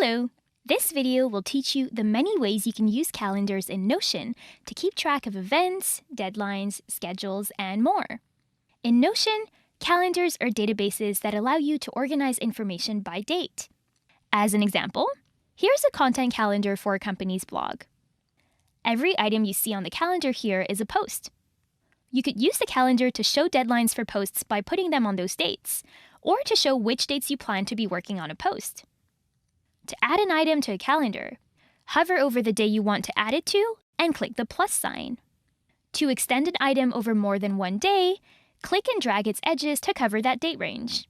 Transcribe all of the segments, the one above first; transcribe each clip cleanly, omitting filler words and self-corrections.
Hello! This video will teach you the many ways you can use calendars in Notion to keep track of events, deadlines, schedules, and more. In Notion, calendars are databases that allow you to organize information by date. As an example, here's a content calendar for a company's blog. Every item you see on the calendar here is a post. You could use the calendar to show deadlines for posts by putting them on those dates, or to show which dates you plan to be working on a post. To add an item to a calendar, hover over the day you want to add it to and click the plus sign. To extend an item over more than one day, click and drag its edges to cover that date range.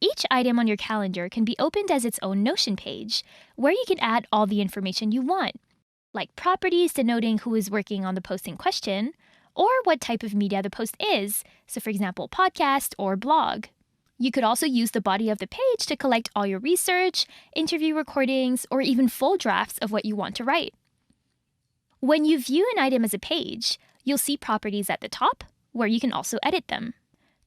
Each item on your calendar can be opened as its own Notion page, where you can add all the information you want, like properties denoting who is working on the post in question, or what type of media the post is, so for example, podcast or blog. You could also use the body of the page to collect all your research, interview recordings, or even full drafts of what you want to write. When you view an item as a page, you'll see properties at the top, where you can also edit them.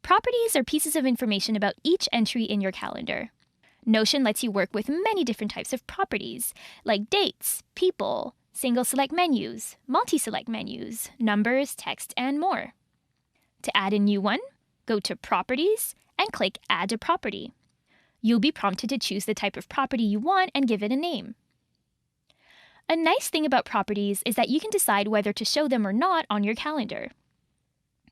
Properties are pieces of information about each entry in your calendar. Notion lets you work with many different types of properties, like dates, people, single select menus, multi-select menus, numbers, text, and more. To add a new one, go to Properties and click Add a Property. You'll be prompted to choose the type of property you want and give it a name. A nice thing about properties is that you can decide whether to show them or not on your calendar.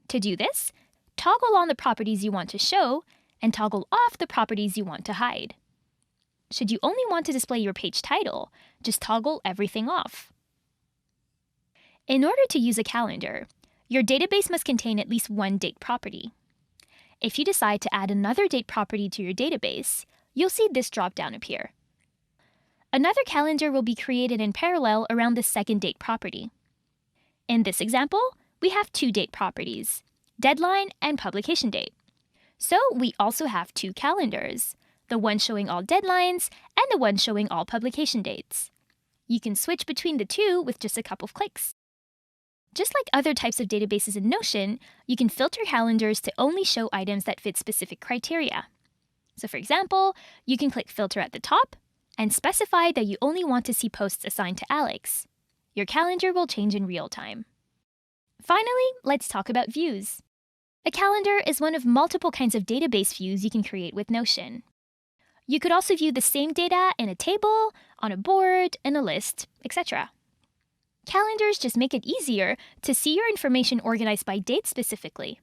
To do this, toggle on the properties you want to show and toggle off the properties you want to hide. Should you only want to display your page title, just toggle everything off. In order to use a calendar, your database must contain at least one date property. If you decide to add another date property to your database, you'll see this drop-down appear. Another calendar will be created in parallel around the second date property. In this example, we have two date properties, deadline and publication date. So we also have two calendars, the one showing all deadlines and the one showing all publication dates. You can switch between the two with just a couple of clicks. Just like other types of databases in Notion, you can filter calendars to only show items that fit specific criteria. So for example, you can click Filter at the top and specify that you only want to see posts assigned to Alex. Your calendar will change in real time. Finally, let's talk about views. A calendar is one of multiple kinds of database views you can create with Notion. You could also view the same data in a table, on a board, in a list, etc. Calendars just make it easier to see your information organized by date specifically.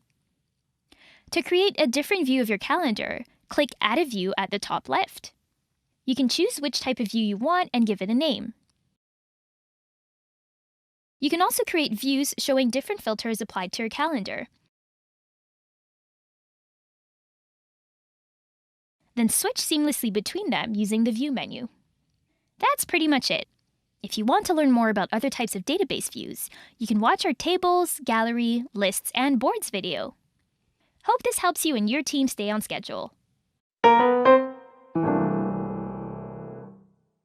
To create a different view of your calendar, click Add a View at the top left. You can choose which type of view you want and give it a name. You can also create views showing different filters applied to your calendar. Then switch seamlessly between them using the View menu. That's pretty much it. If you want to learn more about other types of database views, you can watch our tables, gallery, lists, and boards video. Hope this helps you and your team stay on schedule.